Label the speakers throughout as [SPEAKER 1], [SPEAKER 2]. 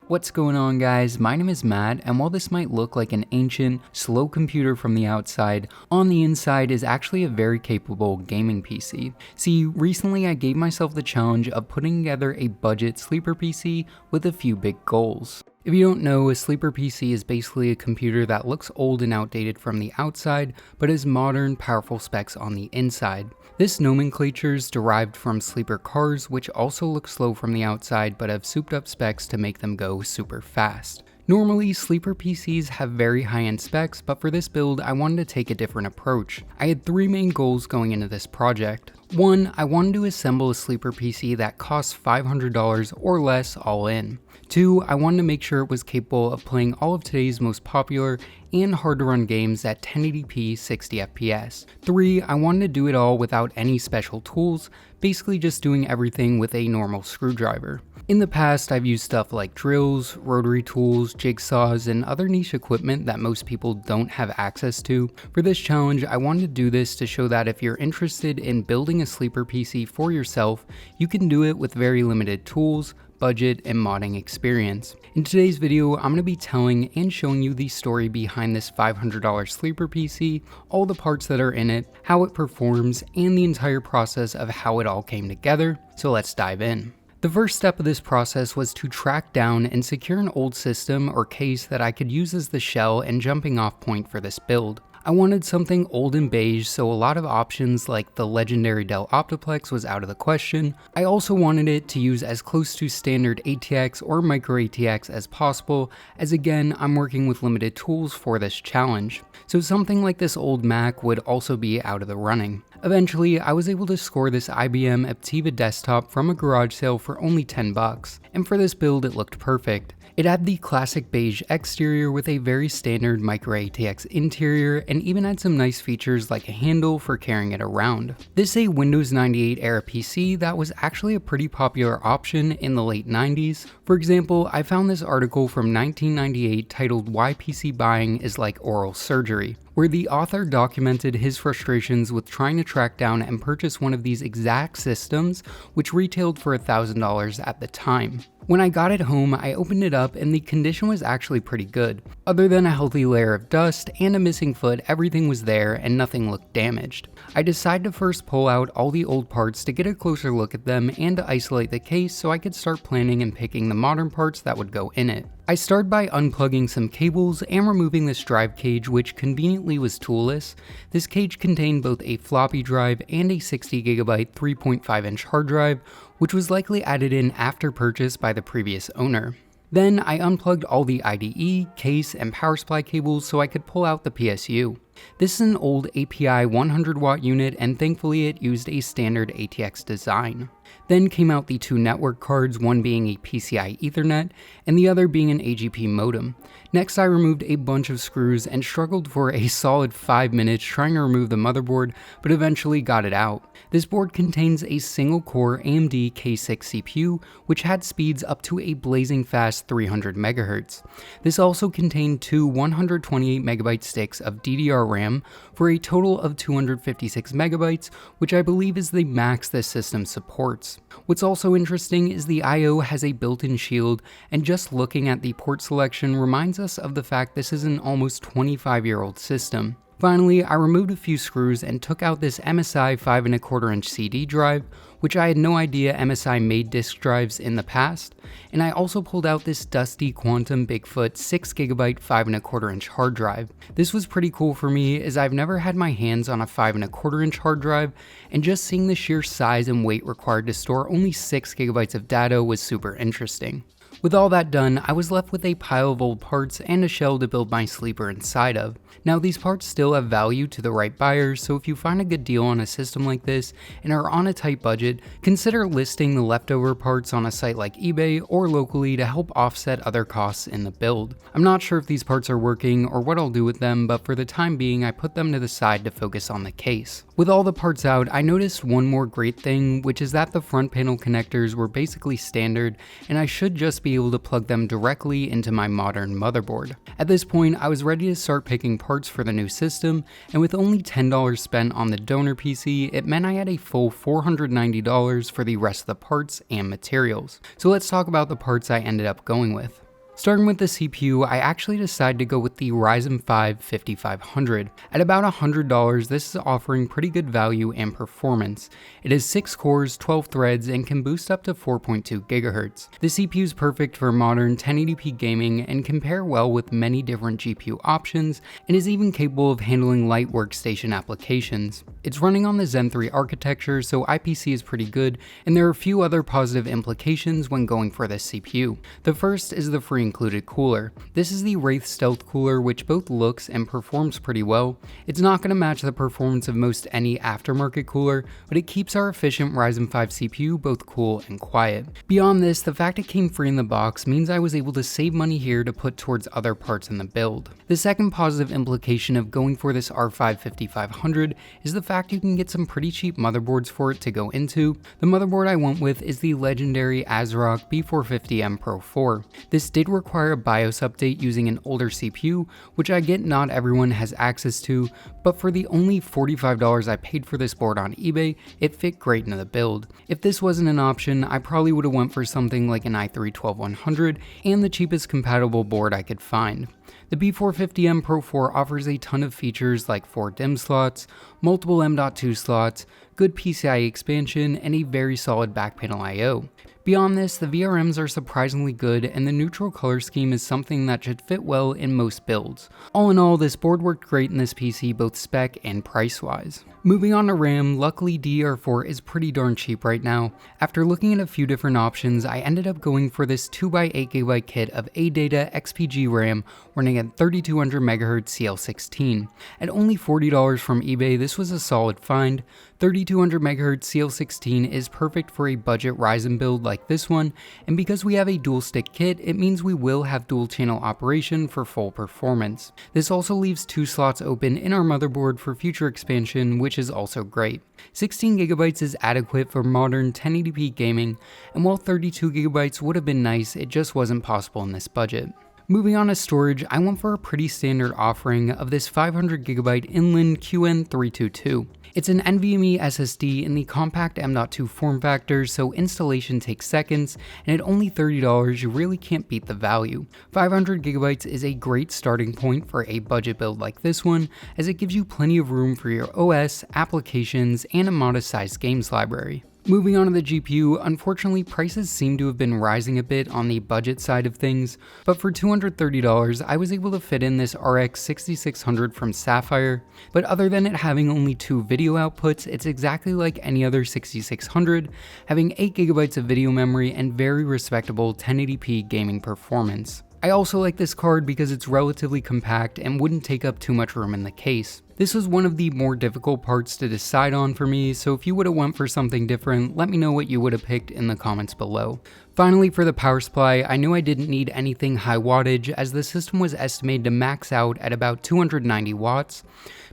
[SPEAKER 1] What's going on, guys? My name is Matt, and while this might look like an ancient, slow computer from the outside, on the inside is actually a very capable gaming PC. See, recently I gave myself the challenge of putting together a budget sleeper PC with a few big goals. If you don't know, a sleeper PC is basically a computer that looks old and outdated from the outside, but has modern, powerful specs on the inside. This nomenclature is derived from sleeper cars, which also look slow from the outside but have souped up specs to make them go super fast. Normally, sleeper PCs have very high-end specs, but for this build, I wanted to take a different approach. I had three main goals going into this project. One, I wanted to assemble a sleeper PC that costs $500 or less all in. Two, I wanted to make sure it was capable of playing all of today's most popular and hard to run games at 1080p 60 FPS. Three, I wanted to do it all without any special tools, basically just doing everything with a normal screwdriver. In the past, I've used stuff like drills, rotary tools, jigsaws, and other niche equipment that most people don't have access to. For this challenge, I wanted to do this to show that if you're interested in building a sleeper PC for yourself, you can do it with very limited tools, budget, and modding experience. In today's video, I'm going to be telling and showing you the story behind this $500 sleeper PC, all the parts that are in it, how it performs, and the entire process of how it all came together. So let's dive in. The first step of this process was to track down and secure an old system or case that I could use as the shell and jumping off point for this build. I wanted something old and beige, so a lot of options like the legendary Dell Optiplex was out of the question. I also wanted it to use as close to standard ATX or micro ATX as possible, as again, I'm working with limited tools for this challenge. So something like this old Mac would also be out of the running. Eventually, I was able to score this IBM Aptiva desktop from a garage sale for only $10, and for this build it looked perfect. It had the classic beige exterior with a very standard micro ATX interior, and even had some nice features like a handle for carrying it around. This is a Windows 98 era PC that was actually a pretty popular option in the late 90s. For example, I found this article from 1998 titled "Why PC Buying is Like Oral Surgery," where the author documented his frustrations with trying to track down and purchase one of these exact systems, which retailed for $1,000 at the time. When I got it home, I opened it up and the condition was actually pretty good. Other than a healthy layer of dust and a missing foot, everything was there and nothing looked damaged. I decided to first pull out all the old parts to get a closer look at them and to isolate the case so I could start planning and picking the modern parts that would go in it. I started by unplugging some cables and removing this drive cage, which conveniently was toolless. This cage contained both a floppy drive and a 60GB 3.5-inch hard drive, which was likely added in after purchase by the previous owner. Then I unplugged all the IDE, case, and power supply cables so I could pull out the PSU. This is an old API 100-watt unit, and thankfully it used a standard ATX design. Then came out the two network cards, one being a PCI Ethernet and the other being an AGP modem. Next, I removed a bunch of screws and struggled for a solid 5 minutes trying to remove the motherboard, but eventually got it out. This board contains a single-core AMD K6 CPU, which had speeds up to a blazing fast 300 MHz. This also contained two 128MB sticks of DDR RAM for a total of 256 MB, which I believe is the max this system supports. What's also interesting is the I/O has a built-in shield, and just looking at the port selection reminds us of the fact this is an almost 25-year-old system. Finally, I removed a few screws and took out this MSI 5¼ CD drive, which I had no idea MSI made disk drives in the past, and I also pulled out this dusty Quantum Bigfoot 6GB 5¼ hard drive. This was pretty cool for me as I've never had my hands on a 5¼ hard drive, and just seeing the sheer size and weight required to store only 6GB of data was super interesting. With all that done, I was left with a pile of old parts and a shell to build my sleeper inside of. Now, these parts still have value to the right buyers, so if you find a good deal on a system like this and are on a tight budget, consider listing the leftover parts on a site like eBay or locally to help offset other costs in the build. I'm not sure if these parts are working or what I'll do with them, but for the time being, I put them to the side to focus on the case. With all the parts out, I noticed one more great thing, which is that the front panel connectors were basically standard, and I should just be able to plug them directly into my modern motherboard. At this point, I was ready to start picking parts for the new system, and with only $10 spent on the donor PC, it meant I had a full $490 for the rest of the parts and materials. So let's talk about the parts I ended up going with. Starting with the CPU, I actually decided to go with the Ryzen 5 5500. At about $100, this is offering pretty good value and performance. It has 6 cores, 12 threads, and can boost up to 4.2 GHz. The CPU is perfect for modern 1080p gaming and can pair well with many different GPU options, and is even capable of handling light workstation applications. It's running on the Zen 3 architecture, so IPC is pretty good, and there are a few other positive implications when going for this CPU. The first is the free included cooler. This is the Wraith Stealth cooler, which both looks and performs pretty well. It's not going to match the performance of most any aftermarket cooler, but it keeps our efficient Ryzen 5 CPU both cool and quiet. Beyond this, the fact it came free in the box means I was able to save money here to put towards other parts in the build. The second positive implication of going for this R5 5500 is the fact you can get some pretty cheap motherboards for it to go into. The motherboard I went with is the legendary ASRock B450M Pro 4. This did require a BIOS update using an older CPU, which I get not everyone has access to, but for the only $45 I paid for this board on eBay, it fit great into the build. If this wasn't an option, I probably would have went for something like an i3-12100 and the cheapest compatible board I could find. The B450M Pro 4 offers a ton of features like 4 DIMM slots, multiple M.2 slots, good PCIe expansion, and a very solid backpanel I/O. Beyond this, the VRMs are surprisingly good, and the neutral color scheme is something that should fit well in most builds. All in all, this board worked great in this PC both spec and price-wise. Moving on to RAM, luckily DDR4 is pretty darn cheap right now. After looking at a few different options, I ended up going for this 2x8GB kit of ADATA XPG RAM running at 3200 MHz CL16. At only $40 from eBay, this was a solid find. 3200 MHz CL16 is perfect for a budget Ryzen build like this one, and because we have a dual stick kit, it means we will have dual channel operation for full performance. This also leaves 2 slots open in our motherboard for future expansion, which is also great. 16GB is adequate for modern 1080p gaming, and while 32GB would have been nice, it just wasn't possible in this budget. Moving on to storage, I went for a pretty standard offering of this 500GB Inland QN322. It's an NVMe SSD in the compact M.2 form factor, so installation takes seconds, and at only $30 you really can't beat the value. 500GB is a great starting point for a budget build like this one, as it gives you plenty of room for your OS, applications, and a modest sized games library. Moving on to the GPU, unfortunately prices seem to have been rising a bit on the budget side of things, but for $230 I was able to fit in this RX 6600 from Sapphire, but other than it having only 2 video outputs, it's exactly like any other 6600, having 8GB of video memory and very respectable 1080p gaming performance. I also like this card because it's relatively compact and wouldn't take up too much room in the case. This was one of the more difficult parts to decide on for me, so if you would have went for something different, let me know what you would have picked in the comments below. Finally, for the power supply, I knew I didn't need anything high wattage as the system was estimated to max out at about 290 watts.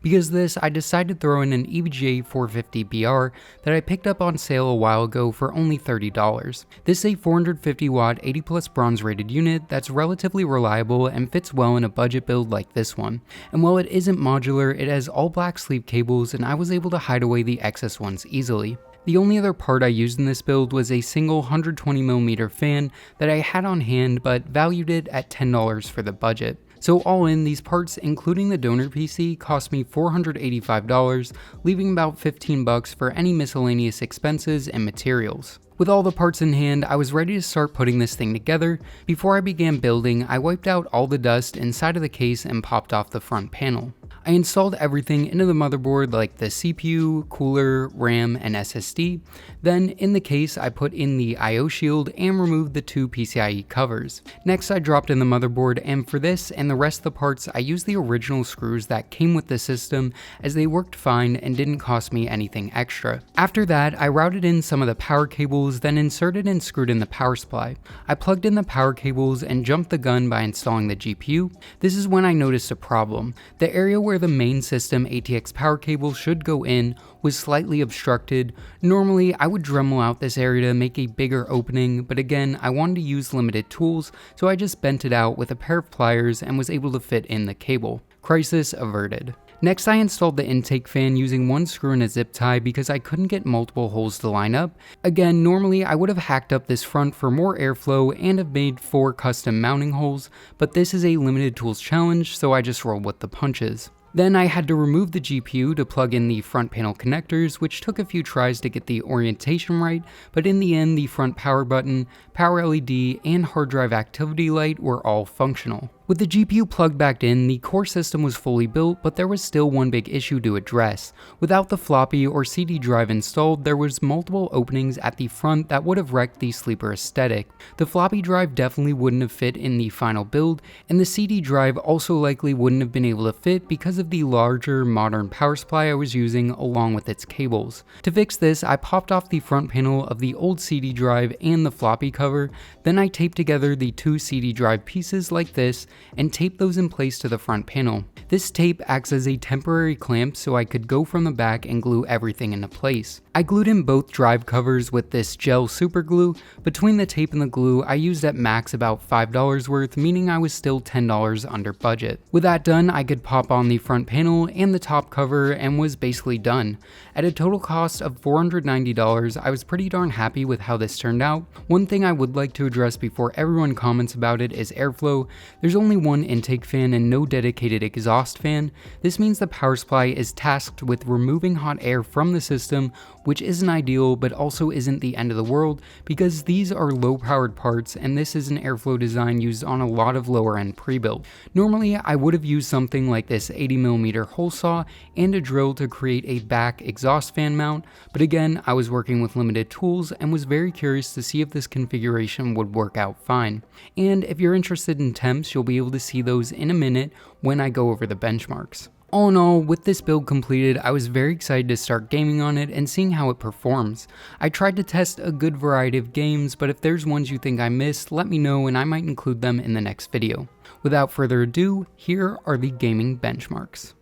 [SPEAKER 1] Because of this, I decided to throw in an EVGA 450BR that I picked up on sale a while ago for only $30. This is a 450 watt 80 plus bronze rated unit that's relatively reliable and fits well in a budget build like this one. And while it isn't modular, it has all black sleeve cables and I was able to hide away the excess ones easily. The only other part I used in this build was a single 120mm fan that I had on hand but valued it at $10 for the budget. So all in, these parts, including the donor PC, cost me $485, leaving about $15 for any miscellaneous expenses and materials. With all the parts in hand, I was ready to start putting this thing together. Before I began building, I wiped out all the dust inside of the case and popped off the front panel. I installed everything into the motherboard like the CPU, cooler, RAM, and SSD. Then in the case, I put in the I/O shield and removed the 2 PCIe covers. Next, I dropped in the motherboard, and for this and the rest of the parts, I used the original screws that came with the system as they worked fine and didn't cost me anything extra. After that, I routed in some of the power cables, then inserted and screwed in the power supply. I plugged in the power cables and jumped the gun by installing the GPU. This is when I noticed a problem. The area where the main system ATX power cable should go in was slightly obstructed. Normally, I would Dremel out this area to make a bigger opening, but again, I wanted to use limited tools, so I just bent it out with a pair of pliers and was able to fit in the cable. Crisis averted. Next, I installed the intake fan using one screw and a zip tie because I couldn't get multiple holes to line up. Again, normally I would have hacked up this front for more airflow and have made 4 custom mounting holes, but this is a limited tools challenge, so I just rolled with the punches. Then I had to remove the GPU to plug in the front panel connectors, which took a few tries to get the orientation right, but in the end the front power button, power LED, and hard drive activity light were all functional. With the GPU plugged back in, the core system was fully built, but there was still one big issue to address. Without the floppy or CD drive installed, there was multiple openings at the front that would have wrecked the sleeper aesthetic. The floppy drive definitely wouldn't have fit in the final build, and the CD drive also likely wouldn't have been able to fit because of the larger modern power supply I was using along with its cables. To fix this, I popped off the front panel of the old CD drive and the floppy cover, then I taped together the 2 CD drive pieces like this, and tape those in place to the front panel. This tape acts as a temporary clamp so I could go from the back and glue everything into place. I glued in both drive covers with this gel super glue. Between the tape and the glue, I used at max about $5 worth, meaning I was still $10 under budget. With that done, I could pop on the front panel and the top cover and was basically done. At a total cost of $490, I was pretty darn happy with how this turned out. One thing I would like to address before everyone comments about it is airflow. There's only one intake fan and no dedicated exhaust fan. This means the power supply is tasked with removing hot air from the system, which isn't ideal but also isn't the end of the world because these are low powered parts and this is an airflow design used on a lot of lower end pre-built. Normally I would have used something like this 80mm hole saw and a drill to create a back exhaust fan mount, but again I was working with limited tools and was very curious to see if this configuration would work out fine. And if you're interested in temps, you'll be able to see those in a minute when I go over the benchmarks. All in all, with this build completed, I was very excited to start gaming on it and seeing how it performs. I tried to test a good variety of games, but if there's ones you think I missed, let me know and I might include them in the next video. Without further ado, here are the gaming benchmarks.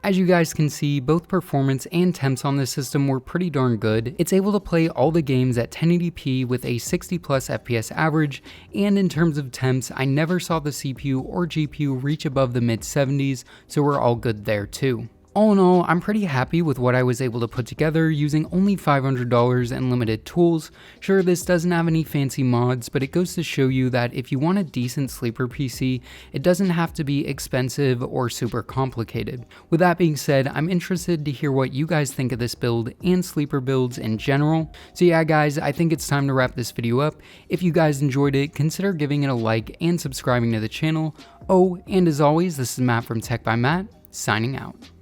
[SPEAKER 1] As you guys can see, both performance and temps on this system were pretty darn good. It's able to play all the games at 1080p with a 60 plus FPS average, and in terms of temps, I never saw the CPU or GPU reach above the mid 70s, so we're all good there too. All in all, I'm pretty happy with what I was able to put together using only $500 and limited tools. Sure, this doesn't have any fancy mods, but it goes to show you that if you want a decent sleeper PC, it doesn't have to be expensive or super complicated. With that being said, I'm interested to hear what you guys think of this build and sleeper builds in general. So yeah guys, I think it's time to wrap this video up. If you guys enjoyed it, consider giving it a like and subscribing to the channel. Oh, and as always, this is Matt from Tech by Matt, signing out.